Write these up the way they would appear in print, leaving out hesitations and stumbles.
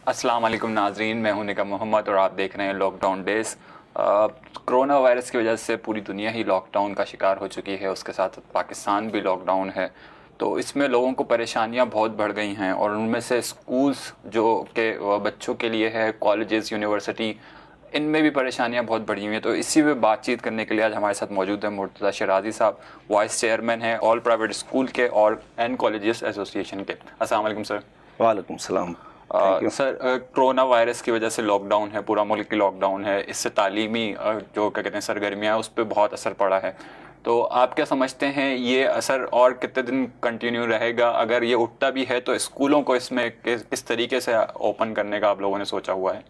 السلام علیکم ناظرین، میں ہوں نکم محمد اور آپ دیکھ رہے ہیں lockdown days. Corona virus کی وجہ سے پوری دنیا ہی لاک ڈاؤن کا شکار ہو چکی ہے، اس کے ساتھ پاکستان بھی لاک ڈاؤن ہے۔ تو اس میں لوگوں کو پریشانیاں بہت بڑھ گئی ہیں، اور ان میں سے اسکولز جو کہ بچوں کے لیے ہے، کالجز، یونیورسٹی، ان میں بھی پریشانیاں بہت بڑھی ہوئی ہیں۔ تو اسی پہ بات چیت کرنے کے لیے آج ہمارے ساتھ موجود ہیں مرتضیٰ شیرازی صاحب، وائس چیئرمین ہیں آل پرائیویٹ اسکول کے اور اینڈ کالجز ایسوسیشن کے۔ السلام علیکم سر۔ وعلیکم السلام۔ Thank you sir, corona virus کی وجہ سے لاک ڈاؤن ہے، پورا ملک کی لاک ڈاؤن ہے، اس سے تعلیمی جو کیا کہتے ہیں سرگرمیاں ہیں اس پہ بہت اثر پڑا ہے۔ تو آپ کیا سمجھتے ہیں یہ اثر اور کتنے دن کنٹینیو رہے گا؟ اگر یہ اٹھتا بھی ہے تو اسکولوں کو اس میں کس طریقے سے اوپن کرنے کا آپ لوگوں نے سوچا ہوا ہے؟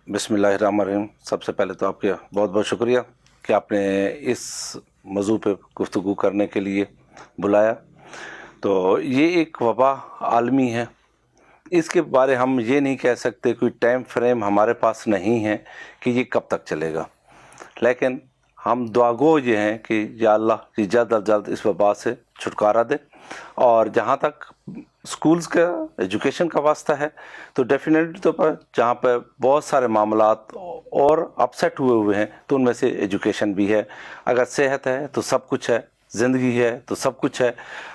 بسم اللہ الرحمن الرحیم۔ سب سے پہلے تو آپ کا بہت بہت شکریہ کہ آپ نے اس موضوع پہ گفتگو کرنے کے لیے بلایا۔ تو یہ ایک وبا عالمی ہے، اس کے بارے ہم یہ نہیں کہہ سکتے، کوئی ٹائم فریم ہمارے پاس نہیں ہے کہ یہ کب تک چلے گا، لیکن ہم دعا گو یہ ہیں کہ یا اللہ یہ جلد از جلد اس وبا سے چھٹکارا دے۔ اور جہاں تک اسکولز کا ایجوکیشن کا واسطہ ہے تو ڈیفینیٹلی طور پر جہاں پہ بہت سارے معاملات اور اپسیٹ ہوئے ہیں تو ان میں سے ایجوکیشن بھی ہے۔ اگر صحت ہے تو سب کچھ ہے، زندگی ہے تو سب کچھ ہے،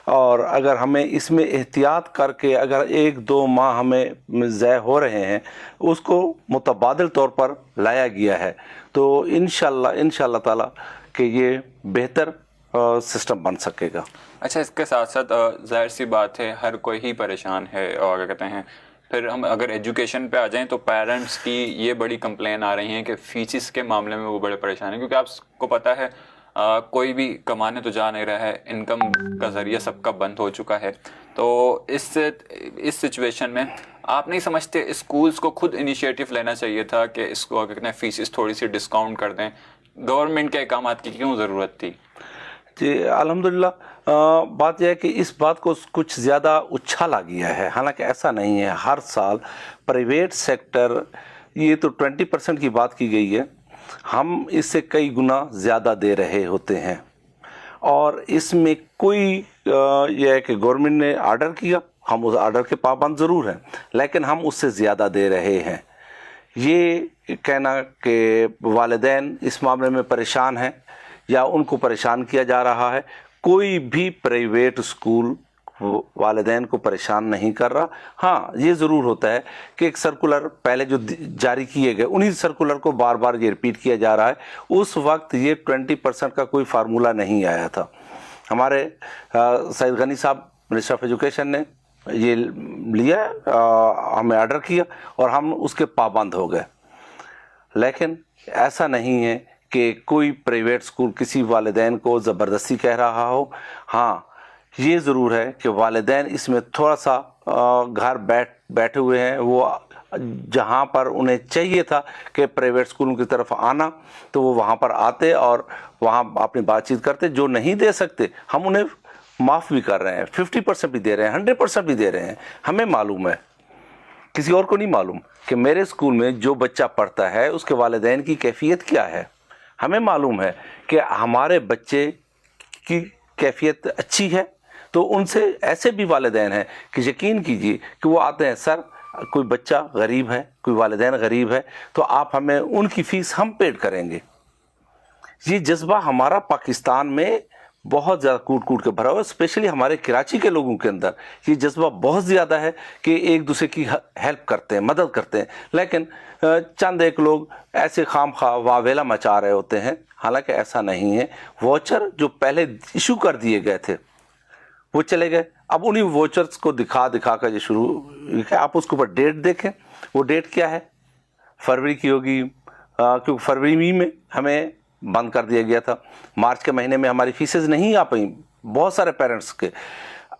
اور اگر ہمیں اس میں احتیاط کر کے اگر 1-2 ماہ ہمیں ضائع ہو رہے ہیں اس کو متبادل طور پر لایا گیا ہے، تو انشاءاللہ تعالیٰ کہ یہ بہتر سسٹم بن سکے گا۔ اچھا، اس کے ساتھ ساتھ ظاہر سی بات ہے ہر کوئی ہی پریشان ہے، اور کیا کہتے ہیں پھر ہم اگر ایجوکیشن پہ آ جائیں تو پیرنٹس کی یہ بڑی کمپلین آ رہی ہیں کہ فیسز کے معاملے میں وہ بڑے پریشان ہیں، کیونکہ آپ کو پتہ ہے کوئی بھی کمانے تو جا نہیں رہا ہے، انکم کا ذریعہ سب کا بند ہو چکا ہے۔ تو اس سچویشن میں آپ نہیں سمجھتے اسکولز کو خود انیشیٹو لینا چاہیے تھا کہ اس کو کتنے فیسز تھوڑی سی ڈسکاؤنٹ کر دیں؟ گورنمنٹ کے اقدامات کی کیوں ضرورت تھی؟ جی الحمدللہ، بات یہ ہے کہ اس بات کو کچھ زیادہ اچھالا گیا ہے، حالانکہ ایسا نہیں ہے۔ ہر سال پرائیویٹ سیکٹر، یہ تو 20% کی بات کی گئی ہے، ہم اس سے کئی گنا زیادہ دے رہے ہوتے ہیں، اور اس میں کوئی یہ ہے کہ گورنمنٹ نے آرڈر کیا، ہم اس آرڈر کے پابند ضرور ہیں، لیکن ہم اس سے زیادہ دے رہے ہیں۔ یہ کہنا کہ والدین اس معاملے میں پریشان ہیں یا ان کو پریشان کیا جا رہا ہے، کوئی بھی پرائیویٹ اسکول والدین کو پریشان نہیں کر رہا۔ ہاں یہ ضرور ہوتا ہے کہ ایک سرکولر پہلے جو جاری کیے گئے انہی سرکولر کو بار بار یہ ریپیٹ کیا جا رہا ہے، اس وقت یہ 20% کا کوئی فارمولہ نہیں آیا تھا۔ ہمارے سعید غنی صاحب منسٹر آف ایجوکیشن نے یہ لیا، ہمیں آرڈر کیا اور ہم اس کے پابند ہو گئے، لیکن ایسا نہیں ہے کہ کوئی پرائیویٹ اسکول کسی والدین کو زبردستی کہہ رہا ہو۔ ہاں یہ ضرور ہے کہ والدین اس میں تھوڑا سا گھر بیٹھے ہوئے ہیں، وہ جہاں پر انہیں چاہیے تھا کہ پرائیویٹ اسکولوں کی طرف آنا تو وہ وہاں پر آتے اور وہاں اپنی بات چیت کرتے۔ جو نہیں دے سکتے ہم انہیں معاف بھی کر رہے ہیں، 50% بھی دے رہے ہیں، 100% بھی دے رہے ہیں۔ ہمیں معلوم ہے، کسی اور کو نہیں معلوم کہ میرے اسکول میں جو بچہ پڑھتا ہے اس کے والدین کی کیفیت کیا ہے۔ ہمیں معلوم ہے کہ ہمارے بچے کی کیفیت اچھی ہے، تو ان سے ایسے بھی والدین ہیں کہ یقین کیجئے کہ وہ آتے ہیں، سر کوئی بچہ غریب ہے، کوئی والدین غریب ہے، تو آپ ہمیں ان کی فیس ہم پیڈ کریں گے۔ یہ جذبہ ہمارا پاکستان میں بہت زیادہ کوٹ کے بھرا ہوا ہے، اسپیشلی ہمارے کراچی کے لوگوں کے اندر یہ جذبہ بہت زیادہ ہے کہ ایک دوسرے کی ہیلپ کرتے ہیں، مدد کرتے ہیں، لیکن چند ایک لوگ ایسے خام خواہ واویلا مچا رہے ہوتے ہیں، حالانکہ ایسا نہیں ہے۔ واچر جو پہلے ایشو کر دیے گئے تھے وہ چلے گئے، اب انہی ووچرز کو دکھا کر یہ شروع ہے۔ آپ اس کے اوپر ڈیٹ دیکھیں، وہ ڈیٹ کیا ہے؟ فروری کی ہوگی، کیونکہ فروری میں ہمیں بند کر دیا گیا تھا، مارچ کے مہینے میں ہماری فیسز نہیں آ پائیں، بہت سارے پیرنٹس کے،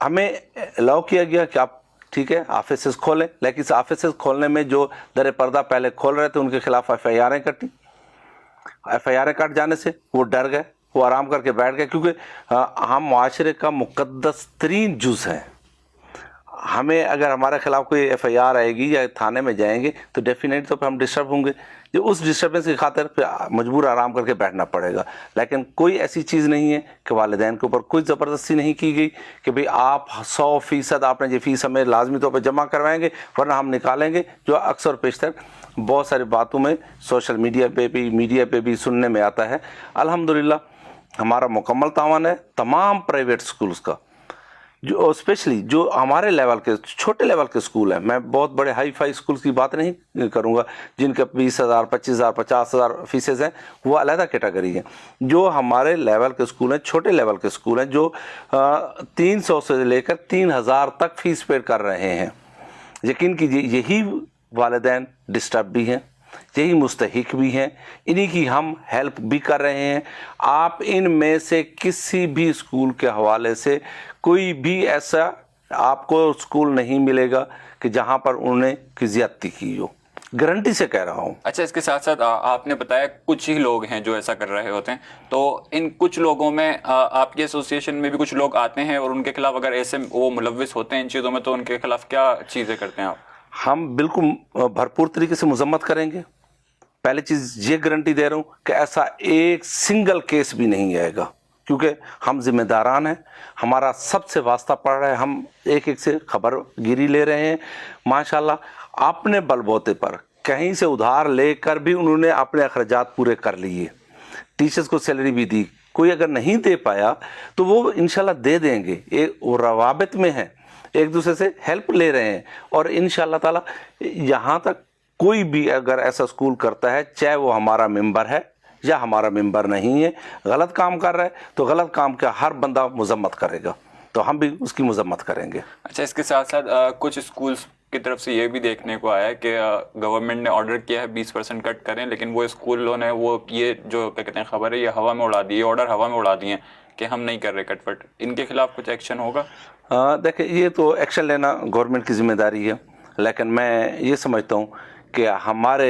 ہمیں الاؤ کیا گیا کہ آپ ٹھیک ہے آفیسز کھولیں، لیکن اس آفیسز کھولنے میں جو در پردہ پہلے کھول رہے تھے ان کے خلاف FIR کٹی، FIR کٹ جانے سے وہ ڈر گئے، وہ آرام کر کے بیٹھ گئے، کیونکہ ہم معاشرے کا مقدس ترین جز ہیں۔ ہمیں اگر ہمارے خلاف کوئی FIR آئے گی یا تھانے میں جائیں گے تو ڈیفینیٹلی طور پہ ہم ڈسٹرب ہوں گے جو اس ڈسٹربنس کی خاطر پھر مجبور آرام کر کے بیٹھنا پڑے گا. لیکن کوئی ایسی چیز نہیں ہے کہ والدین کے اوپر کوئی زبردستی نہیں کی گئی کہ بھئی آپ 100% آپ نے یہ فیس ہمیں لازمی طور پہ جمع کروائیں گے ورنہ ہم نکالیں گے، جو اکثر پیشتر بہت ساری باتوں میں سوشل میڈیا پہ بھی سننے میں آتا ہے. الحمدللہ ہمارا مکمل تعاون ہے تمام پرائیویٹ سکولز کا، جو اسپیشلی جو ہمارے لیول کے چھوٹے لیول کے سکول ہیں. میں بہت بڑے ہائی فائی سکولز کی بات نہیں کروں گا جن کے 20,000 25,000 50,000 فیسز ہیں، وہ علیحدہ کیٹیگری ہیں. جو ہمارے لیول کے سکول ہیں، چھوٹے لیول کے سکول ہیں، جو 300 سے لے کر 3,000 تک فیس پے کر رہے ہیں، یقین کیجیے یہی والدین ڈسٹرب بھی ہیں، یہی مستحق بھی ہیں، انہی کی ہم ہیلپ بھی کر رہے ہیں. آپ ان میں سے کسی بھی اسکول کے حوالے سے کوئی بھی ایسا آپ کو اسکول نہیں ملے گا کہ جہاں پر انہیں کی زیادتی کی ہو، گارنٹی سے کہہ رہا ہوں. اچھا، اس کے ساتھ ساتھ آپ نے بتایا کچھ ہی لوگ ہیں جو ایسا کر رہے ہوتے ہیں، تو ان کچھ لوگوں میں آپ کے ایسوسیشن میں بھی کچھ لوگ آتے ہیں اور ان کے خلاف اگر ایسے وہ ملوث ہوتے ہیں ان چیزوں میں تو ان کے خلاف کیا چیزیں کرتے ہیں آپ؟ ہم بالکل بھرپور طریقے سے مذمت کریں گے. پہلی چیز یہ گارنٹی دے رہا ہوں کہ ایسا ایک سنگل کیس بھی نہیں آئے گا، کیونکہ ہم ذمہ داران ہیں، ہمارا سب سے واسطہ پڑ رہا ہے، ہم ایک ایک سے خبر گیری لے رہے ہیں. ماشاءاللہ اپنے بل بوتے پر کہیں سے ادھار لے کر بھی انہوں نے اپنے اخراجات پورے کر لیے، ٹیچرز کو سیلری بھی دی. کوئی اگر نہیں دے پایا تو وہ انشاءاللہ دے دیں گے، وہ روابط میں ہیں، ایک دوسرے سے ہیلپ لے رہے ہیں. اور انشاءاللہ تعالی یہاں تک کوئی بھی اگر ایسا اسکول کرتا ہے، چاہے وہ ہمارا ممبر ہے یا ہمارا ممبر نہیں ہے، غلط کام کر رہا ہے تو غلط کام کا ہر بندہ مذمت کرے گا، تو ہم بھی اس کی مذمت کریں گے. اچھا، اس کے ساتھ ساتھ کچھ اسکولس کی طرف سے یہ بھی دیکھنے کو آیا ہے کہ گورنمنٹ نے آرڈر کیا ہے 20% کٹ کریں، لیکن وہ اسکولوں نے وہ یہ جو کیا کہتے ہیں خبر ہے یہ ہوا میں اڑا دی، یہ آرڈر ہوا میں اڑا دیے ہیں کہ ہم نہیں کر رہے کٹ وٹ. ان کے خلاف کچھ ایکشن ہوگا؟ دیکھیں یہ تو ایکشن لینا گورنمنٹ کی ذمہ داری ہے، لیکن میں یہ سمجھتا ہوں کہ ہمارے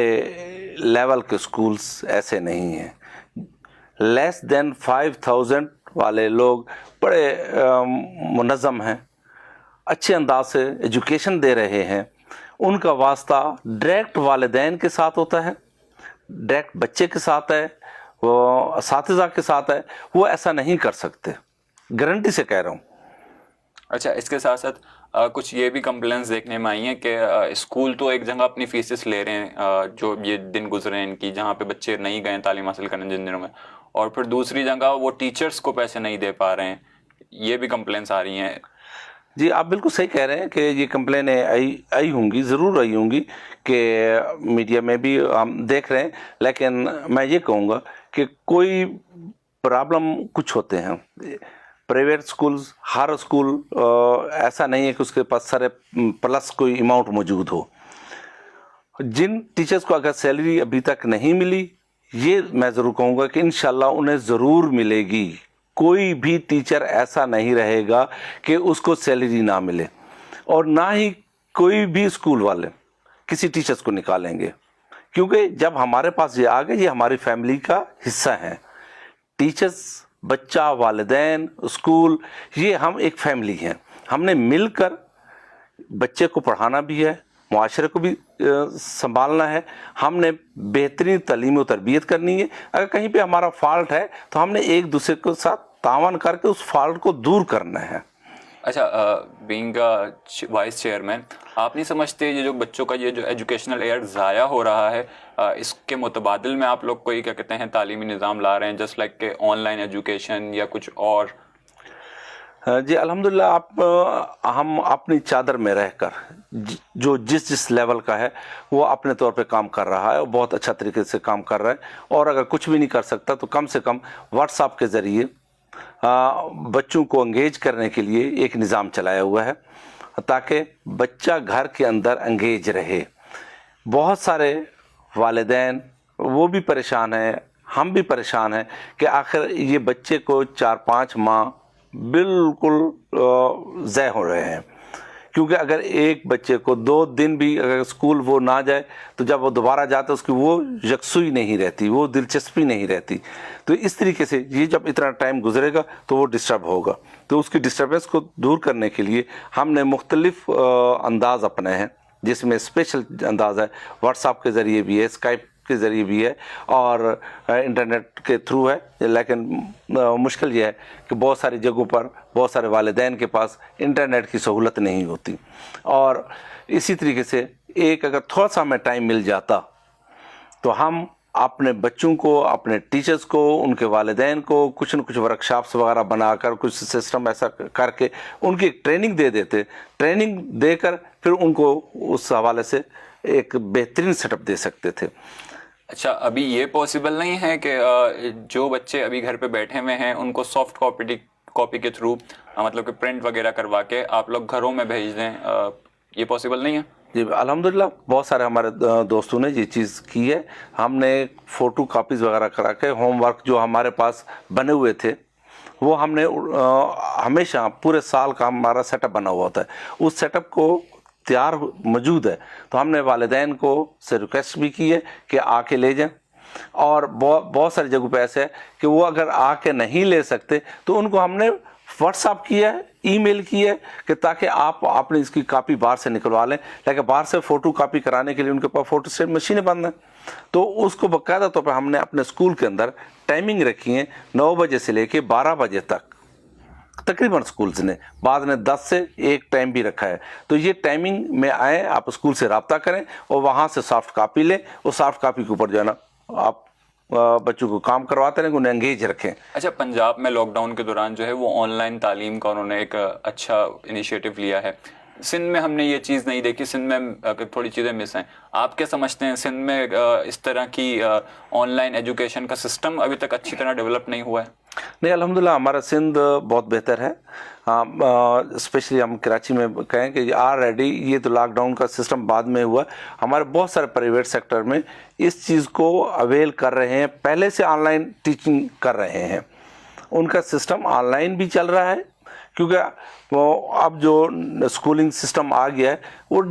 لیول کے سکولز ایسے نہیں ہیں. لیس دین 5,000 والے لوگ بڑے منظم ہیں، اچھے انداز سے ایجوکیشن دے رہے ہیں. ان کا واسطہ ڈائریکٹ والدین کے ساتھ ہوتا ہے، ڈائریکٹ بچے کے ساتھ ہے، وہ اساتذہ کے ساتھ ہے. وہ ایسا نہیں کر سکتے، گارنٹی سے کہہ رہا ہوں. اچھا، اس کے ساتھ ساتھ کچھ یہ بھی کمپلینس دیکھنے میں آئی ہیں کہ اسکول تو ایک جگہ اپنی فیسز لے رہے ہیں جو یہ دن گزرے ہیں ان کی جہاں پہ بچے نہیں گئے تعلیم حاصل کرنے جن دنوں میں، اور پھر دوسری جگہ وہ ٹیچرز کو پیسے نہیں دے پا رہے ہیں. یہ بھی کمپلینس آ رہی ہیں. جی آپ بالکل صحیح کہہ رہے ہیں کہ یہ کمپلینیں آئی ہوں گی، ضرور آئی ہوں گی، کہ میڈیا میں بھی ہم دیکھ رہے ہیں. لیکن میں یہ کہوں گا کہ کوئی پرابلم کچھ ہوتے ہیں. پرائیویٹ سکولز، ہر سکول ایسا نہیں ہے کہ اس کے پاس سارے پلس کوئی اماؤنٹ موجود ہو. جن ٹیچرز کو اگر سیلری ابھی تک نہیں ملی، یہ میں ضرور کہوں گا کہ انشاءاللہ انہیں ضرور ملے گی. کوئی بھی ٹیچر ایسا نہیں رہے گا کہ اس کو سیلری نہ ملے، اور نہ ہی کوئی بھی اسکول والے کسی ٹیچرز کو نکالیں گے، کیونکہ جب ہمارے پاس یہ آ گئے یہ ہماری فیملی کا حصہ ہیں. ٹیچرز، بچہ، والدین، اسکول، یہ ہم ایک فیملی ہیں. ہم نے مل کر بچے کو پڑھانا بھی ہے، معاشرے کو بھی سنبھالنا ہے. ہم نے بہترین تعلیم و تربیت کرنی ہے. اگر کہیں پہ ہمارا فالٹ ہے تو ہم نے ایک دوسرے کے ساتھ تعاون کر کے اس فالٹ کو دور کرنا ہے. اچھا، بینگ وائس چیئرمین، آپ نہیں سمجھتے یہ جو بچوں کا یہ جو ایجوکیشنل ایئر ضائع ہو رہا ہے، اس کے متبادل میں آپ لوگ کوئی کیا کہتے ہیں تعلیمی نظام لا رہے ہیں جسٹ لائک کہ آن لائن ایجوکیشن یا کچھ اور؟ جی الحمدللہ ہم اپنی چادر میں رہ کر جو جس لیول کا ہے وہ اپنے طور پہ کام کر رہا ہے اور بہت اچھا طریقے سے کام کر رہا ہے. اور اگر کچھ بھی نہیں کر سکتا تو کم سے کم واٹس ایپ کے ذریعے بچوں کو انگیج کرنے کے لیے ایک نظام چلایا ہوا ہے تاکہ بچہ گھر کے اندر انگیج رہے. بہت سارے والدین وہ بھی پریشان ہیں، ہم بھی پریشان ہیں کہ آخر یہ بچے کو 4-5 ماہ بالکل ضائع ہو رہے ہیں. کیونکہ اگر ایک بچے کو 2 دن بھی اگر اسکول وہ نہ جائے تو جب وہ دوبارہ جاتا ہے اس کی وہ یکسوئی نہیں رہتی، وہ دلچسپی نہیں رہتی. تو اس طریقے سے یہ جب اتنا ٹائم گزرے گا تو وہ ڈسٹرب ہوگا. تو اس کی ڈسٹربنس کو دور کرنے کے لیے ہم نے مختلف انداز اپنے ہیں، جس میں اسپیشل انداز ہے واٹس ایپ کے ذریعے بھی ہے، اسکائپ کے ذریعے بھی ہے اور انٹرنیٹ کے تھرو ہے، لیکن مشکل یہ ہے کہ بہت ساری جگہوں پر بہت سارے والدین کے پاس انٹرنیٹ کی سہولت نہیں ہوتی، اور اسی طریقے سے ایک اگر تھوڑا سا ہمیں ٹائم مل جاتا تو ہم اپنے بچوں کو، اپنے ٹیچرز کو، ان کے والدین کو کچھ نہ کچھ ورکشاپس وغیرہ بنا کر، کچھ سسٹم ایسا کر کے ان کی ایک ٹریننگ دے دیتے، ٹریننگ دے کر پھر ان کو اس حوالے سے ایک بہترین سیٹ اپ دے سکتے تھے۔ اچھا، ابھی یہ پاسبل نہیں ہے کہ جو بچے ابھی گھر پہ بیٹھے ہوئے ہیں ان کو سافٹ کاپی کے تھرو مطلب کہ پرنٹ وغیرہ کروا کے آپ لوگ گھروں میں بھیج دیں، یہ پاسبل نہیں ہے؟ جی الحمدللہ بہت سارے ہمارے دوستوں نے یہ چیز کی ہے۔ ہم نے فوٹو کاپیز وغیرہ کرا کے ہوم ورک جو ہمارے پاس بنے ہوئے تھے وہ ہم نے ہمیشہ پورے سال کا ہمارا سیٹ اپ بنا ہوا ہوتا ہے، اس سیٹ اپ کو تیار موجود ہے، تو ہم نے والدین کو سے ریکویسٹ بھی کی ہے کہ آ کے لے جائیں، اور بہت ساری جگہوں پہ ایسے ہے کہ وہ اگر آ کے نہیں لے سکتے تو ان کو ہم نے واٹس ایپ کیا ہے، ای میل کی ہے کہ تاکہ آپ اپنی اس کی کاپی باہر سے نکلوا لیں، لیکن باہر سے فوٹو کاپی کرانے کے لیے ان کے پاس فوٹو اسٹیٹ مشینیں بند ہیں، تو اس کو باقاعدہ طور پہ ہم نے اپنے اسکول کے اندر ٹائمنگ رکھی ہے 9 بجے سے لے کے 12 بجے تک، تقریباً اسکولز نے، بعد نے 10 سے 1 ٹائم بھی رکھا ہے، تو یہ ٹائمنگ میں آئیں، آپ اسکول سے رابطہ کریں اور وہاں سے سافٹ کاپی لیں، اور سافٹ کاپی کے اوپر جو ہے نا آپ بچوں کو کام کرواتے رہیں، انہیں انگیج رکھیں۔ اچھا، پنجاب میں لاک ڈاؤن کے دوران جو ہے وہ آن لائن تعلیم کا انہوں نے ایک اچھا انیشیٹو لیا ہے، سندھ میں ہم نے یہ چیز نہیں دیکھی، سندھ میں تھوڑی چیزیں مس ہیں۔ آپ کیا سمجھتے ہیں سندھ میں اس طرح کی آن لائن ایجوکیشن کا سسٹم ابھی تک اچھی طرح ڈیولپ نہیں ہوا ہے؟ نہیں الحمدللہ ہمارا سندھ بہت بہتر ہے، اسپیشلی ہم کراچی میں کہیں کہ آلریڈی یہ تو لاک ڈاؤن کا سسٹم بعد میں ہوا، ہمارے بہت سارے پرائیویٹ سیکٹر میں اس چیز کو اویل کر رہے ہیں، پہلے سے آن لائن ٹیچنگ کر رہے ہیں، ان کا سسٹم آن لائن بھی چل رہا ہے، کیونکہ وہ اب جو اسکولنگ سسٹم آ گیا ہے وہ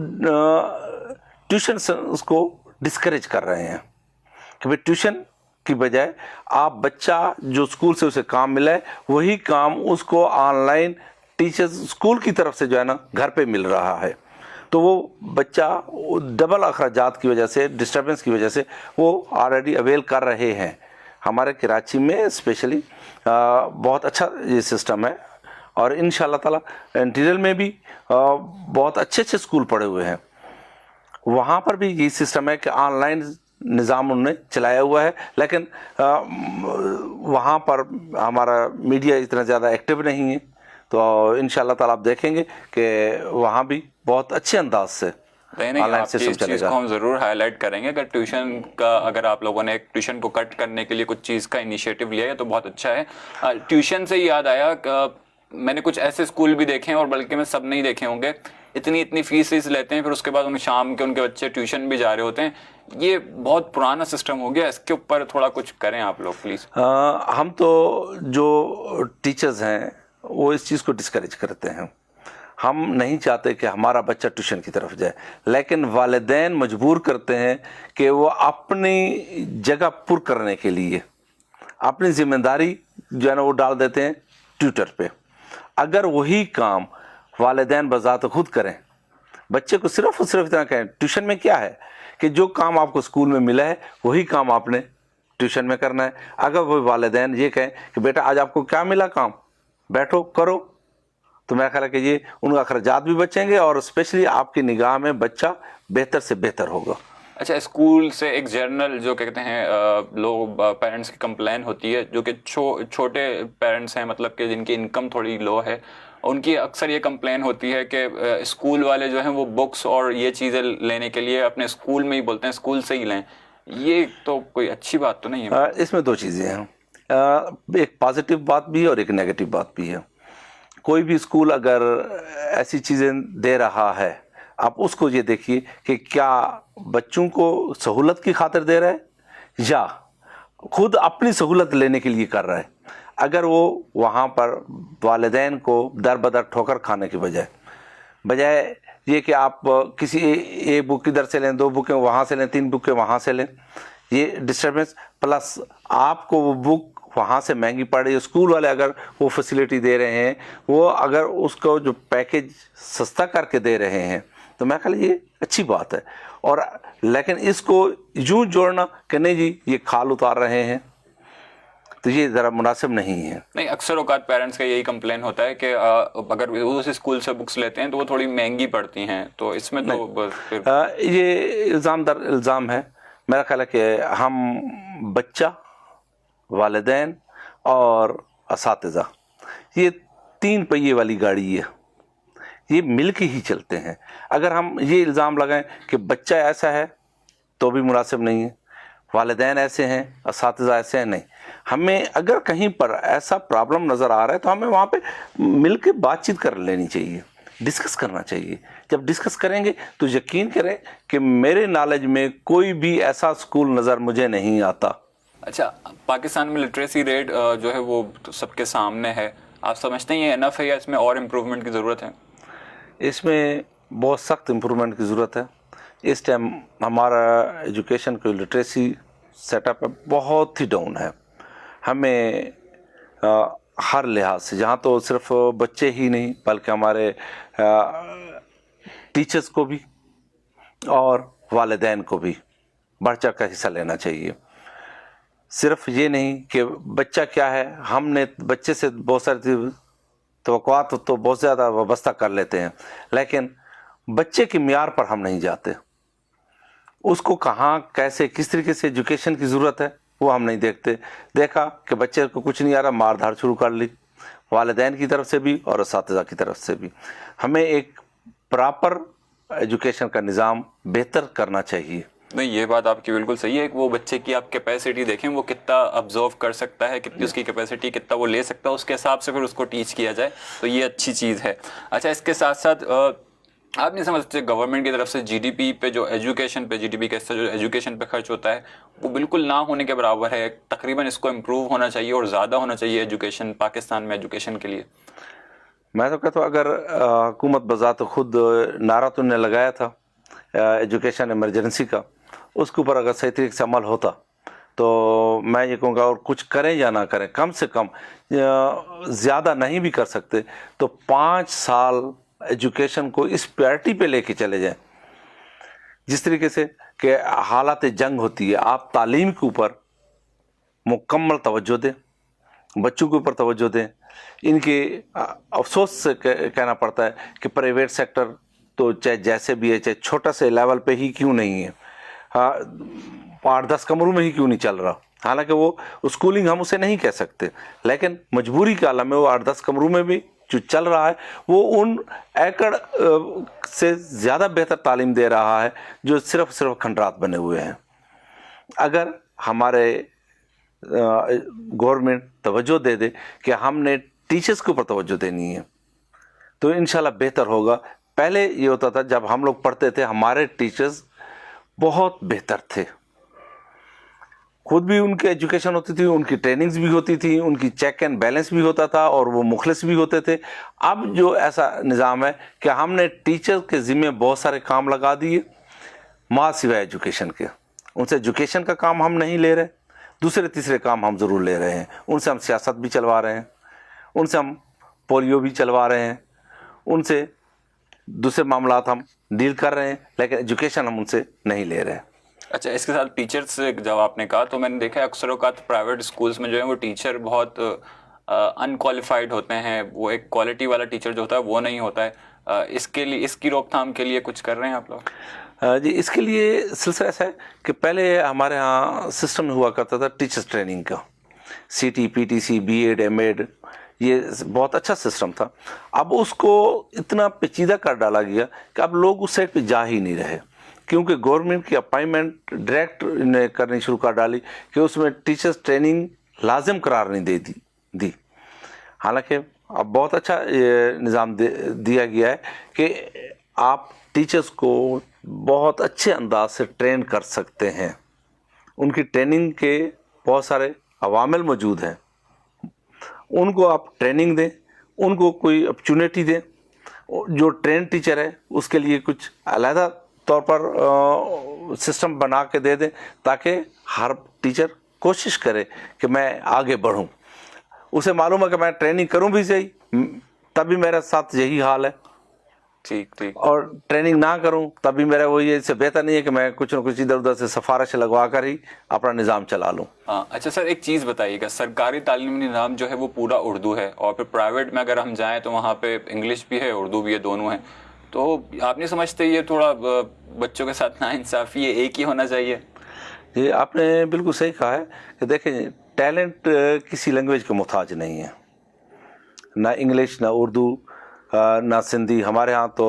ٹیوشن سے اس کو ڈسکریج کر رہے ہیں کہ بھئی ٹیوشن کی بجائے آپ بچہ جو اسکول سے اسے کام ملا ہے وہی کام اس کو آن لائن ٹیچرز اسکول کی طرف سے جو ہے نا گھر پہ مل رہا ہے، تو وہ بچہ ڈبل اخراجات کی وجہ سے، ڈسٹربنس کی وجہ سے وہ آلریڈی اویل کر رہے ہیں۔ ہمارے کراچی میں اسپیشلی بہت اچھا یہ سسٹم ہے، اور انشاءاللہ تعالی انٹیریل میں بھی بہت اچھے اچھے اسکول پڑے ہوئے ہیں، وہاں پر بھی یہ سسٹم ہے کہ آن لائن نظام انہوں نے چلایا ہوا ہے، لیکن وہاں پر ہمارا میڈیا اتنا زیادہ ایکٹیو نہیں ہے، تو انشاءاللہ تعالی آپ دیکھیں گے کہ وہاں بھی بہت اچھے انداز سے آن لائن سسٹم چلے چیز گا۔ کو ہم ضرور ہائی لائٹ کریں گے، اگر آپ لوگوں نے ایک ٹیوشن کو کٹ کرنے کے لیے کچھ چیز کا انیشیٹو لیا ہے تو بہت اچھا ہے۔ ٹیوشن سے یاد آیا، میں نے کچھ ایسے اسکول بھی دیکھے ہیں، اور بلکہ میں سب نہیں دیکھے ہوں گے، اتنی فیس لیتے ہیں، پھر اس کے بعد شام کے ان کے بچے ٹیوشن بھی جا رہے ہوتے ہیں، یہ بہت پرانا سسٹم ہو گیا، اس کے اوپر تھوڑا کچھ کریں آپ لوگ پلیز۔ ہم تو جو ٹیچرز ہیں وہ اس چیز کو ڈسکریج کرتے ہیں، ہم نہیں چاہتے کہ ہمارا بچہ ٹیوشن کی طرف جائے، لیکن والدین مجبور کرتے ہیں کہ وہ اپنی جگہ پر کرنے کے لیے اپنی ذمہ داری جو ہے نا وہ ڈال دیتے ہیں ٹیوٹر پہ۔ اگر وہی کام والدین بذات خود کریں، بچے کو صرف اور صرف اتنا کہیں، ٹیوشن میں کیا ہے کہ جو کام آپ کو اسکول میں ملا ہے وہی کام آپ نے ٹیوشن میں کرنا ہے۔ اگر وہ والدین یہ کہیں کہ بیٹا آج آپ کو کیا ملا کام، بیٹھو کرو، تو میرا خیال ہے کہ یہ ان کا اخراجات بھی بچیں گے، اور اسپیشلی آپ کی نگاہ میں بچہ بہتر سے بہتر ہوگا۔ اچھا، اسکول سے ایک جرنل جو کہتے ہیں لوگ پیرنٹس کی کمپلین ہوتی ہے، جو کہ چھوٹے پیرنٹس ہیں، مطلب کہ جن کی انکم تھوڑی لو ہے، ان کی اکثر یہ کمپلین ہوتی ہے کہ اسکول والے جو ہیں وہ بکس اور یہ چیزیں لینے کے لیے اپنے اسکول میں ہی بولتے ہیں اسکول سے ہی لیں، یہ تو کوئی اچھی بات تو نہیں ہے۔ اس میں 2 چیزیں ہیں، ایک پازیٹیو بات بھی ہے اور ایک نیگیٹو بات بھی ہے۔ کوئی بھی اسکول اگر ایسی چیزیں دے رہا ہے، آپ اس کو یہ دیکھیے کہ کیا بچوں کو سہولت کی خاطر دے رہا ہے یا خود اپنی سہولت لینے کے لیے کر رہا ہے۔ اگر وہ وہاں پر والدین کو در بدر ٹھوکر کھانے کی بجائے یہ کہ آپ کسی ایک بک ادھر سے لیں، 2 بکیں وہاں سے لیں، 3 بکیں وہاں سے لیں، یہ ڈسٹربنس پلس آپ کو وہ بک وہاں سے مہنگی پڑ رہی ہے، اسکول والے اگر وہ فیسلٹی دے رہے ہیں، وہ اگر اس کو جو پیکیج سستا کر کے دے رہے ہیں تو میں خیال یہ اچھی بات ہے۔ اور لیکن اس کو یوں جوڑنا کہ نہیں جی یہ کھال اتار رہے ہیں تو یہ ذرا مناسب نہیں ہے. نہیں، اکثر اوقات پیرنٹس کا یہی کمپلین ہوتا ہے کہ اگر اس اسکول سے بکس لیتے ہیں تو وہ تھوڑی مہنگی پڑتی ہیں، تو اس میں تو پھر یہ الزام در الزام ہے. میرا خیال ہے کہ ہم بچہ، والدین اور اساتذہ، یہ 3 پہیے والی گاڑی ہے، یہ مل کے ہی چلتے ہیں. اگر ہم یہ الزام لگائیں کہ بچہ ایسا ہے تو بھی مناسب نہیں ہے، والدین ایسے ہیں، اساتذہ ایسے ہیں، نہیں. ہمیں اگر کہیں پر ایسا پرابلم نظر آ رہا ہے تو ہمیں وہاں پہ مل کے بات چیت کر لینی چاہیے، ڈسکس کرنا چاہیے. جب ڈسکس کریں گے تو یقین کریں کہ میرے نالج میں کوئی بھی ایسا اسکول نظر مجھے نہیں آتا. اچھا، پاکستان میں لٹریسی ریٹ جو ہے وہ سب کے سامنے ہے، آپ سمجھتے ہیں یہ انف ہے یا اس میں اور امپروومنٹ کی ضرورت ہے؟ اس میں بہت سخت امپرومنٹ کی ضرورت ہے. اس ٹائم ہمارا ایجوکیشن کو لٹریسی سیٹ اپ بہت ہی ڈاؤن ہے. ہمیں ہر لحاظ سے، جہاں تو صرف بچے ہی نہیں بلکہ ہمارے ٹیچرز کو بھی اور والدین کو بھی بڑھ چڑھ کر حصہ لینا چاہیے. صرف یہ نہیں کہ بچہ کیا ہے، ہم نے بچے سے بہت ساری توقعات تو بہت زیادہ وابستہ کر لیتے ہیں، لیکن بچے کے معیار پر ہم نہیں جاتے. اس کو کہاں کیسے کس طریقے سے ایجوکیشن کی ضرورت ہے وہ ہم نہیں دیکھتے. دیکھا کہ بچے کو کچھ نہیں آ رہا، مار دھاڑ شروع کر لی، والدین کی طرف سے بھی اور اساتذہ کی طرف سے بھی. ہمیں ایک پراپر ایجوکیشن کا نظام بہتر کرنا چاہیے. نہیں، یہ بات آپ کی بالکل صحیح ہے کہ وہ بچے کی آپ کیپیسٹی دیکھیں، وہ کتنا آبزرو کر سکتا ہے، کتنی اس کی کیپیسٹی، کتنا وہ لے سکتا ہے، اس کے حساب سے پھر اس کو ٹیچ کیا جائے، تو یہ اچھی چیز ہے. اچھا، اس کے ساتھ ساتھ آپ نہیں سمجھتے گورنمنٹ کی طرف سے جی ڈی پی پہ جو ایجوکیشن پہ، جی ڈی پی کے حصہ جو ایجوکیشن پہ خرچ ہوتا ہے وہ بالکل نہ ہونے کے برابر ہے؟ تقریباً اس کو امپروو ہونا چاہیے اور زیادہ ہونا چاہیے ایجوکیشن پاکستان میں ایجوکیشن کے لیے. میں تو کہتا ہوں اگر حکومت بذات خود نعرہ تو نے لگایا تھا ایجوکیشن ایمرجنسی کا، اس کے اوپر اگر صحیح طریقے سے عمل ہوتا تو میں یہ کہوں گا، اور کچھ کریں یا نہ کریں، کم سے کم زیادہ نہیں بھی کر سکتے تو 5 سال ایجوکیشن کو اس پیورٹی پہ لے کے چلے جائیں. جس طریقے سے کہ حالات جنگ ہوتی ہے، آپ تعلیم کے اوپر مکمل توجہ دیں، بچوں کے اوپر توجہ دیں. ان کے افسوس سے کہنا پڑتا ہے کہ پرائیویٹ سیکٹر تو چاہے جیسے بھی ہے، چاہے چھوٹا سے لیول پہ ہی کیوں نہیں ہے، 8-10 کمروں میں ہی کیوں نہیں چل رہا. حالانکہ وہ اسکولنگ ہم اسے نہیں کہہ سکتے، لیکن مجبوری کے عالم میں وہ 8-10 کمروں میں بھی جو چل رہا ہے وہ ان ایکڑ سے زیادہ بہتر تعلیم دے رہا ہے جو صرف کھنڈرات بنے ہوئے ہیں. اگر ہمارے گورنمنٹ توجہ دے دے کہ ہم نے ٹیچرز کے اوپر توجہ دینی ہے تو انشاءاللہ بہتر ہوگا. پہلے یہ ہوتا تھا جب ہم لوگ پڑھتے تھے ہمارے ٹیچرز بہت بہتر تھے، خود بھی ان کی ایجوکیشن ہوتی تھی، ان کی ٹریننگز بھی ہوتی تھی، ان کی چیک اینڈ بیلنس بھی ہوتا تھا اور وہ مخلص بھی ہوتے تھے. اب جو ایسا نظام ہے کہ ہم نے ٹیچر کے ذمہ بہت سارے کام لگا دیے ماں سوائے ایجوکیشن کے. ان سے ایجوکیشن کا کام ہم نہیں لے رہے، دوسرے تیسرے کام ہم ضرور لے رہے ہیں. ان سے ہم سیاست بھی چلوا رہے ہیں، ان سے ہم پولیو بھی چلوا رہے ہیں، ان سے دوسرے معاملات ہم ڈیل کر رہے ہیں، لیکن ایجوکیشن ہم ان سے نہیں لے رہے ہیں. اچھا، اس کے ساتھ ٹیچرز سے جب آپ نے کہا تو میں نے دیکھا ہے اکثر اوقات پرائیویٹ اسکولس میں جو ہے وہ ٹیچر بہت ان کوالیفائڈ ہوتے ہیں، وہ ایک کوالٹی والا ٹیچر جو ہوتا ہے وہ نہیں ہوتا ہے. اس کے لیے، اس کی روک تھام کے لیے کچھ کر رہے ہیں آپ لوگ؟ جی، اس کے لیے سلسلہ ایسا ہے کہ پہلے ہمارے ہاں سسٹم ہوا کرتا تھا ٹیچرز ٹریننگ کا، C T, P T C, B Ed, M Ed, یہ بہت اچھا سسٹم تھا. اب اس کو اتنا پیچیدہ کر ڈالا گیا کہ اب لوگ اس سائڈ پہ جا ہی نہیں رہے، کیونکہ گورنمنٹ کی اپائنٹمنٹ ڈائریکٹ نے کرنی شروع کر ڈالی کہ اس میں ٹیچرز ٹریننگ لازم قرار نہیں دی. حالانکہ اب بہت اچھا نظام دیا گیا ہے کہ آپ ٹیچرز کو بہت اچھے انداز سے ٹرین کر سکتے ہیں. ان کی ٹریننگ کے بہت سارے عوامل موجود ہیں، ان کو آپ ٹریننگ دیں، ان کو کوئی اپرچونیٹی دیں. جو ٹرین ٹیچر ہے اس کے لیے کچھ علیحدہ طور پر سسٹم بنا کے دے دیں تاکہ ہر ٹیچر کوشش کرے کہ میں آگے بڑھوں. اسے معلوم ہے کہ میں ٹریننگ کروں بھی صحیح تب بھی میرے ساتھ یہی حال ہے. ٹھیک ٹھیک. اور ٹریننگ نہ کروں تب بھی میرا وہی ہے، اس سے بہتر نہیں ہے کہ میں کچھ نہ کچھ ادھر ادھر سے سفارش لگوا کر ہی اپنا نظام چلا لوں. ہاں اچھا سر، ایک چیز بتائیے گا، سرکاری تعلیمی نظام جو ہے وہ پورا اردو ہے، اور پھر پرائیویٹ میں اگر ہم جائیں تو وہاں پہ انگلش بھی ہے اردو بھی ہے، دونوں ہیں، تو آپ نہیں سمجھتے یہ تھوڑا بچوں کے ساتھ ناانصافی ہے، ایک ہی ہونا چاہیے؟ یہ آپ نے بالکل صحیح کہا ہے کہ دیکھیں ٹیلنٹ کسی لینگویج کا محتاج نہیں ہے، نہ انگلش نہ اردو نہ سندھی. ہمارے ہاں تو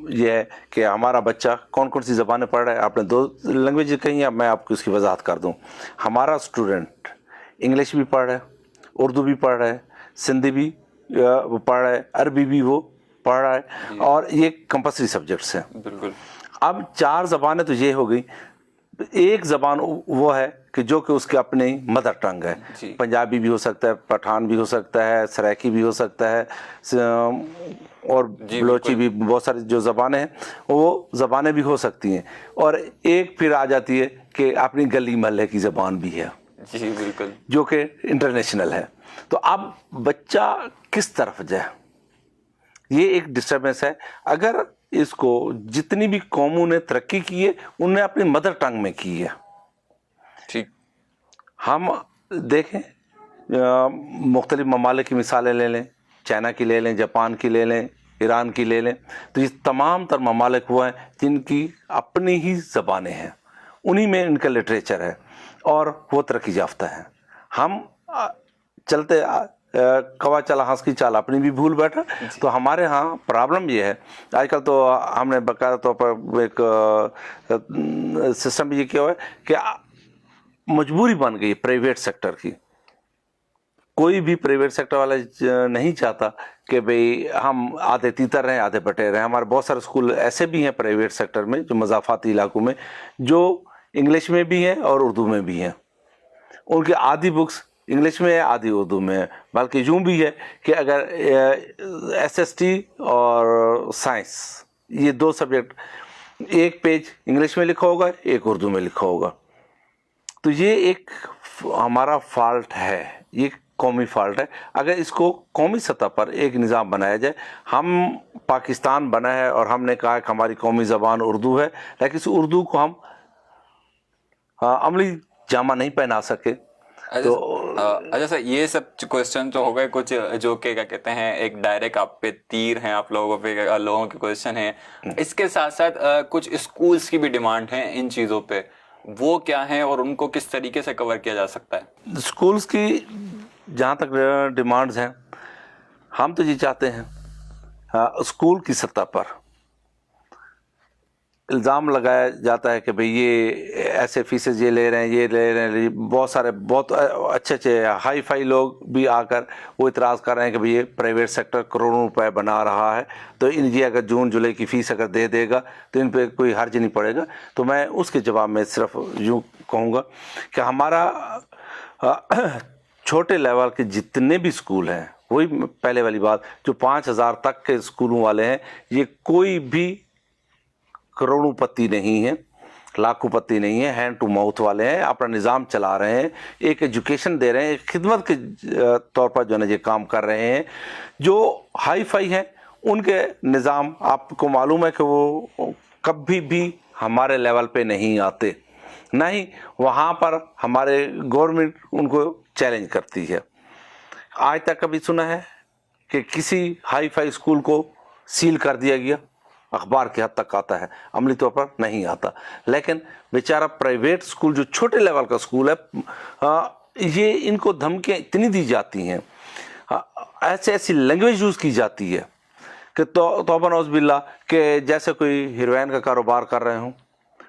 یہ ہے کہ ہمارا بچہ کون کون سی زبانیں پڑھ رہا ہے. آپ نے 2 لینگویج کہی ہیں، میں آپ کو اس کی وضاحت کر دوں. ہمارا اسٹوڈنٹ انگلش بھی پڑھ رہا ہے، اردو بھی پڑھ رہا ہے، سندھی بھی پڑھ رہا ہے، عربی بھی وہ پڑھ رہا ہے، اور یہ کمپلسری سبجیکٹس ہیں. بالکل. اب 4 زبانیں تو یہ ہو گئی. ایک زبان وہ ہے کہ جو کہ اس کی اپنی مدر ٹنگ ہے. جی. پنجابی بھی ہو سکتا ہے، پٹھان بھی ہو سکتا ہے، سرائکی بھی ہو سکتا ہے، اور جی بلوچی بالکل. بھی، بہت ساری جو زبانیں ہیں وہ زبانیں بھی ہو سکتی ہیں. اور ایک پھر آ جاتی ہے کہ اپنی گلی محلے کی زبان بھی ہے جی بالکل. جو کہ انٹرنیشنل ہے. تو اب بچہ کس طرف جائے، یہ ایک ڈسٹربنس ہے. اگر اس کو جتنی بھی قوموں نے ترقی کی ہے ان نے اپنی مدر ٹنگ میں کی ہے. ٹھیک. ہم دیکھیں مختلف ممالک کی مثالیں لے لیں، چائنا کی لے لیں، جاپان کی لے لیں، ایران کی لے لیں، تو یہ تمام تر ممالک وہ ہیں جن کی اپنی ہی زبانیں ہیں، انہی میں ان کا لٹریچر ہے اور وہ ترقی یافتہ ہیں. ہم چلتے کوا چلا ہنس کی چال اپنی بھی بھول بیٹھا. تو ہمارے ہاں پرابلم یہ ہے، آج کل تو ہم نے باقاعدہ طور پر ایک سسٹم یہ کیا ہوا ہے کہ مجبوری بن گئی پرائیویٹ سیکٹر کی. کوئی بھی پرائیویٹ سیکٹر والا نہیں چاہتا کہ بھئی ہم آدھے تیتر رہیں آدھے بٹے رہیں. ہمارے بہت سارے اسکول ایسے بھی ہیں پرائیویٹ سیکٹر میں جو مضافاتی علاقوں میں، جو انگلش میں بھی ہیں اور اردو میں بھی ہیں. ان کی آدھی بکس انگلش میں ہے آدھی اردو میں ہے. بلکہ یوں بھی ہے کہ اگر ایس ایس ٹی اور سائنس یہ 2 سبجیکٹ ایک پیج انگلش میں لکھا ہوگا ایک اردو میں لکھا ہوگا. تو یہ ایک ہمارا فالٹ ہے، یہ قومی فالٹ ہے. اگر اس کو قومی سطح پر ایک نظام بنایا جائے، ہم پاکستان بنا ہے اور ہم نے کہا کہ ہماری قومی زبان اردو ہے، لیکن اس اردو کو ہم عملی جامہ نہیں پہنا سکے. اچھا سر، یہ سب کوشچن تو ہو گئے کچھ جو کہ کیا کہتے ہیں ایک ڈائریکٹ آپ پہ تیر ہیں، آپ لوگوں پہ لوگوں کے کوشچن ہیں. اس کے ساتھ ساتھ کچھ اسکولس کی بھی ڈیمانڈ ہیں ان چیزوں پہ، وہ کیا ہیں اور ان کو کس طریقے سے کور کیا جا سکتا ہے؟ اسکولس کی جہاں تک ڈیمانڈز ہیں، ہم تو یہ چاہتے ہیں اسکول کی سطح پر الزام لگایا جاتا ہے کہ بھئی یہ ایسے فیسز یہ لے رہے ہیں یہ لے رہے ہیں. بہت سارے بہت اچھے اچھے ہائی فائی لوگ بھی آ کر وہ اعتراض کر رہے ہیں کہ بھئی یہ پرائیویٹ سیکٹر کروڑوں روپے بنا رہا ہے، تو ان یہ اگر جون جولائی کی فیس اگر دے دے گا تو ان پہ کوئی حرج نہیں پڑے گا. تو میں اس کے جواب میں صرف یوں کہوں گا کہ ہمارا چھوٹے لیول کے جتنے بھی اسکول ہیں، وہی پہلے والی بات، جو 5,000 تک کے اسکولوں والے ہیں، یہ کوئی بھی کروڑوں پتی نہیں ہے، لاکھوں پتی نہیں ہے، ہینڈ ٹو ماؤتھ والے ہیں، اپنا نظام چلا رہے ہیں، ایک ایجوکیشن دے رہے ہیں، ایک خدمت کے طور پر جو ہے یہ کام کر رہے ہیں. جو ہائی فائی ہیں ان کے نظام آپ کو معلوم ہے کہ وہ کبھی بھی ہمارے لیول پہ نہیں آتے، نہ ہی وہاں پر ہمارے گورنمنٹ ان کو چیلنج کرتی ہے. آج تک کبھی سنا ہے کہ کسی ہائی فائی اسکول کو سیل کر دیا گیا؟ اخبار کی حد تک آتا ہے، عملی طور پر نہیں آتا. لیکن بیچارہ پرائیویٹ اسکول جو چھوٹے لیول کا اسکول ہے، یہ ان کو دھمکیاں اتنی دی جاتی ہیں، ایسی لینگویج یوز کی جاتی ہے کہ توبہ نعوذ باللہ، کہ جیسے کوئی ہیروئن کا کاروبار کر رہے ہوں.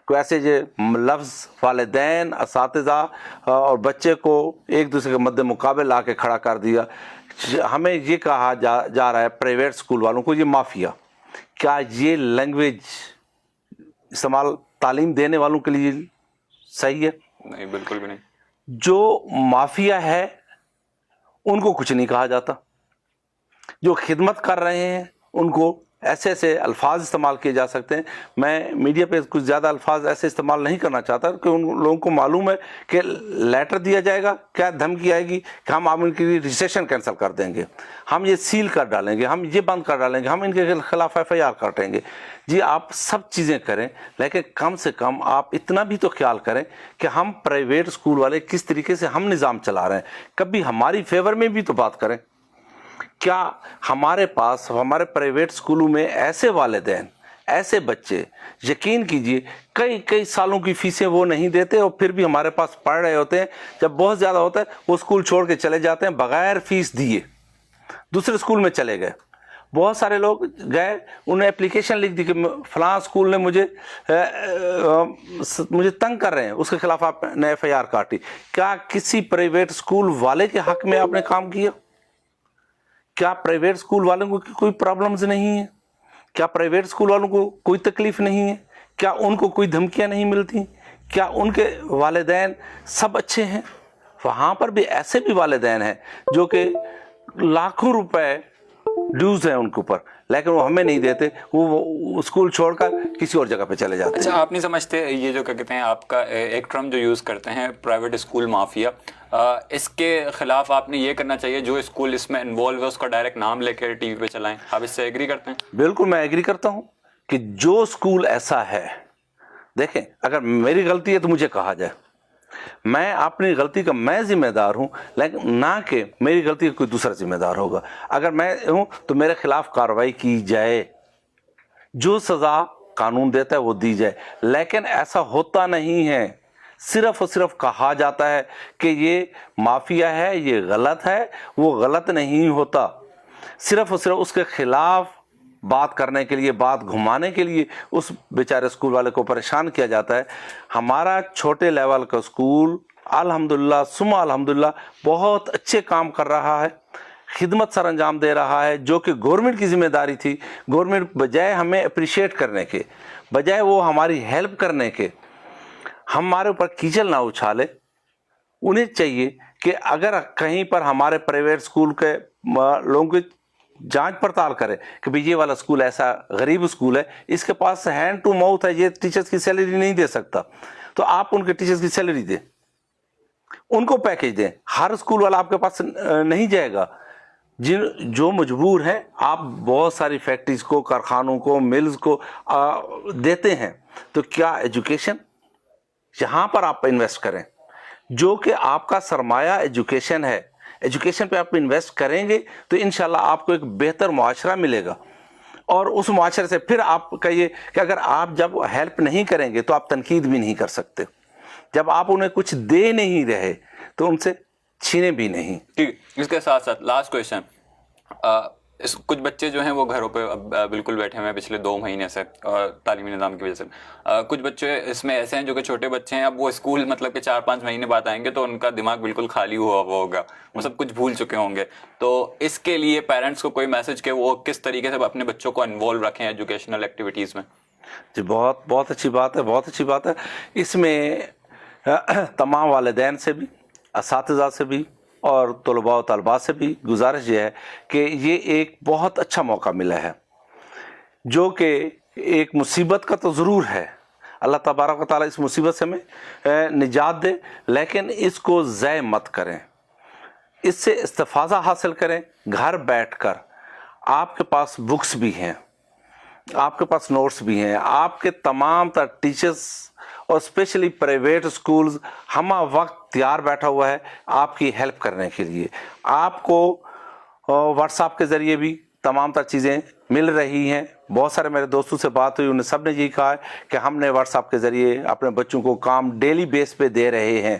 کوئی ایسے جو لفظ والدین، اساتذہ اور بچے کو ایک دوسرے کے مد مقابل لا کے کھڑا کر دیا. ہمیں یہ کہا جا رہا ہے پرائیویٹ اسکول والوں کو یہ مافیا. کیا یہ لینگویج استعمال تعلیم دینے والوں کے لیے صحیح ہے؟ نہیں، بالکل بھی نہیں. جو مافیا ہے ان کو کچھ نہیں کہا جاتا، جو خدمت کر رہے ہیں ان کو ایسے ایسے الفاظ استعمال کیے جا سکتے ہیں. میں میڈیا پہ کچھ زیادہ الفاظ ایسے استعمال نہیں کرنا چاہتا کہ ان لوگوں کو معلوم ہے کہ لیٹر دیا جائے گا, کیا دھمکی آئے گی کہ ہم آپ ان کی رجسٹریشن کینسل کر دیں گے, ہم یہ سیل کر ڈالیں گے, ہم یہ بند کر ڈالیں گے, ہم ان کے خلاف FIR کاٹیں گے. جی آپ سب چیزیں کریں, لیکن کم سے کم آپ اتنا بھی تو خیال کریں کہ ہم پرائیویٹ اسکول والے کس طریقے سے ہم نظام چلا رہے ہیں, کبھی ہماری فیور میں بھی تو بات کریں. کیا ہمارے پاس ہمارے پرائیویٹ اسکولوں میں ایسے والدین, ایسے بچے, یقین کیجئے کئی سالوں کی فیسیں وہ نہیں دیتے اور پھر بھی ہمارے پاس پڑھ رہے ہوتے ہیں. جب بہت زیادہ ہوتا ہے وہ اسکول چھوڑ کے چلے جاتے ہیں بغیر فیس دیے, دوسرے اسکول میں چلے گئے. بہت سارے لوگ گئے, انہیں اپلیکیشن لکھ دی کہ فلاں اسکول نے مجھے تنگ کر رہے ہیں, اس کے خلاف آپ نے FIR کاٹی. کیا کسی پرائیویٹ اسکول والے کے حق میں آپ نے کام کیا؟ کیا پرائیویٹ اسکول والوں کو کوئی پرابلمز نہیں ہیں؟ کیا پرائیویٹ اسکول والوں کو کوئی تکلیف نہیں ہے؟ کیا ان کو کوئی دھمکیاں نہیں ملتی؟ کیا ان کے والدین سب اچھے ہیں؟ وہاں پر بھی ایسے بھی والدین ہیں جو کہ لاکھوں روپے ڈیوز ہیں ان کے اوپر, لیکن وہ ہمیں نہیں دیتے, وہ اسکول چھوڑ کر کسی اور جگہ پہ چلے جاتے ہیں. اچھا, آپ نہیں سمجھتے یہ جو کہتے ہیں آپ کا ایک ٹرم جو یوز کرتے ہیں پرائیویٹ اسکول مافیا, اس کے خلاف آپ نے یہ کرنا چاہیے جو اسکول اس میں انوالو ہے اس کا ڈائریکٹ نام لے کے ٹی وی پہ چلائیں. آپ اس سے ایگری کرتے ہیں؟ بالکل میں ایگری کرتا ہوں کہ جو اسکول ایسا ہے, دیکھیں اگر میری غلطی ہے تو مجھے کہا جائے, میں اپنی غلطی کا میں ذمہ دار ہوں, لیکن نہ کہ میری غلطی کا کوئی دوسرا ذمہ دار ہوگا. اگر میں ہوں تو میرے خلاف کارروائی کی جائے, جو سزا قانون دیتا ہے وہ دی جائے. لیکن ایسا ہوتا نہیں ہے, صرف اور صرف کہا جاتا ہے کہ یہ مافیا ہے, یہ غلط ہے. وہ غلط نہیں ہوتا, صرف اور صرف اس کے خلاف بات کرنے کے لیے, بات گھمانے کے لیے اس بیچارے اسکول والے کو پریشان کیا جاتا ہے. ہمارا چھوٹے لیول کا اسکول الحمدللہ ثم الحمدللہ بہت اچھے کام کر رہا ہے, خدمت سر انجام دے رہا ہے, جو کہ گورنمنٹ کی ذمہ داری تھی. گورنمنٹ بجائے ہمیں اپریشیٹ کرنے کے, بجائے وہ ہماری ہیلپ کرنے کے, ہمارے اوپر کیچل نہ اچھالے. انہیں چاہیے کہ اگر کہیں پر ہمارے پرائیویٹ اسکول کے لوگوں کی جانچ پڑتال کرے کہ بھئی یہ والا اسکول ایسا غریب اسکول ہے, اس کے پاس ہینڈ ٹو ماؤتھ ہے, یہ ٹیچرز کی سیلری نہیں دے سکتا, تو آپ ان کے ٹیچرز کی سیلری دیں, ان کو پیکیج دیں. ہر اسکول والا آپ کے پاس نہیں جائے گا. جو مجبور ہیں, آپ بہت ساری فیکٹریز کو, کارخانوں کو, ملز کو دیتے ہیں, تو کیا ایجوکیشن یہاں پر آپ انویسٹ کریں, جو کہ آپ کا سرمایہ ایجوکیشن ہے. ایجوکیشن پہ آپ انویسٹ کریں گے تو انشاءاللہ آپ کو ایک بہتر معاشرہ ملے گا, اور اس معاشرے سے پھر آپ کہیے کہ اگر آپ جب ہیلپ نہیں کریں گے تو آپ تنقید بھی نہیں کر سکتے. جب آپ انہیں کچھ دے نہیں رہے تو ان سے چھینے بھی نہیں. ٹھیک, اس کے ساتھ ساتھ لاسٹ کویشچن, کچھ بچے جو ہیں وہ گھروں پہ بالکل بیٹھے ہوئے ہیں پچھلے 2 مہینے سے تعلیمی نظام کی وجہ سے. کچھ بچے اس میں ایسے ہیں جو کہ چھوٹے بچے ہیں, اب وہ اسکول مطلب کہ 4-5 مہینے بعد آئیں گے تو ان کا دماغ بالکل خالی ہوا ہوگا, وہ سب کچھ بھول چکے ہوں گے. تو اس کے لیے پیرنٹس کو کوئی میسج کہ وہ کس طریقے سے اپنے بچوں کو انوالو رکھیں ایجوکیشنل ایکٹیویٹیز میں؟ جی بہت اچھی بات ہے, بہت اچھی بات ہے. اس میں تمام والدین سے بھی, اساتذہ سے بھی اور طلباء و طالبات سے بھی گزارش یہ ہے کہ یہ ایک بہت اچھا موقع ملا ہے, جو کہ ایک مصیبت کا تو ضرور ہے. اللہ تبارک و تعالیٰ اس مصیبت سے ہمیں نجات دے, لیکن اس کو ضائع مت کریں, اس سے استفادہ حاصل کریں. گھر بیٹھ کر آپ کے پاس بکس بھی ہیں, آپ کے پاس نوٹس بھی ہیں, آپ کے تمام تر ٹیچرز اور اسپیشلی پرائیویٹ اسکولز ہمہ وقت تیار بیٹھا ہوا ہے آپ کی ہیلپ کرنے کے لیے. آپ کو واٹس ایپ کے ذریعے بھی تمام تر چیزیں مل رہی ہیں. بہت سارے میرے دوستوں سے بات ہوئی, انہیں سب نے یہی کہا ہے کہ ہم نے واٹس ایپ کے ذریعے اپنے بچوں کو کام ڈیلی بیس پہ دے رہے ہیں.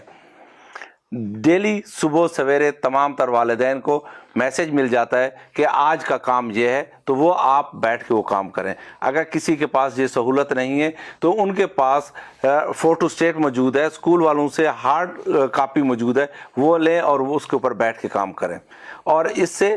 ڈیلی صبح سویرے تمام تر والدین کو میسج مل جاتا ہے کہ آج کا کام یہ ہے, تو وہ آپ بیٹھ کے وہ کام کریں. اگر کسی کے پاس یہ سہولت نہیں ہے تو ان کے پاس فوٹو اسٹیٹ موجود ہے, اسکول والوں سے ہارڈ کاپی موجود ہے, وہ لیں اور وہ اس کے اوپر بیٹھ کے کام کریں. اور اس سے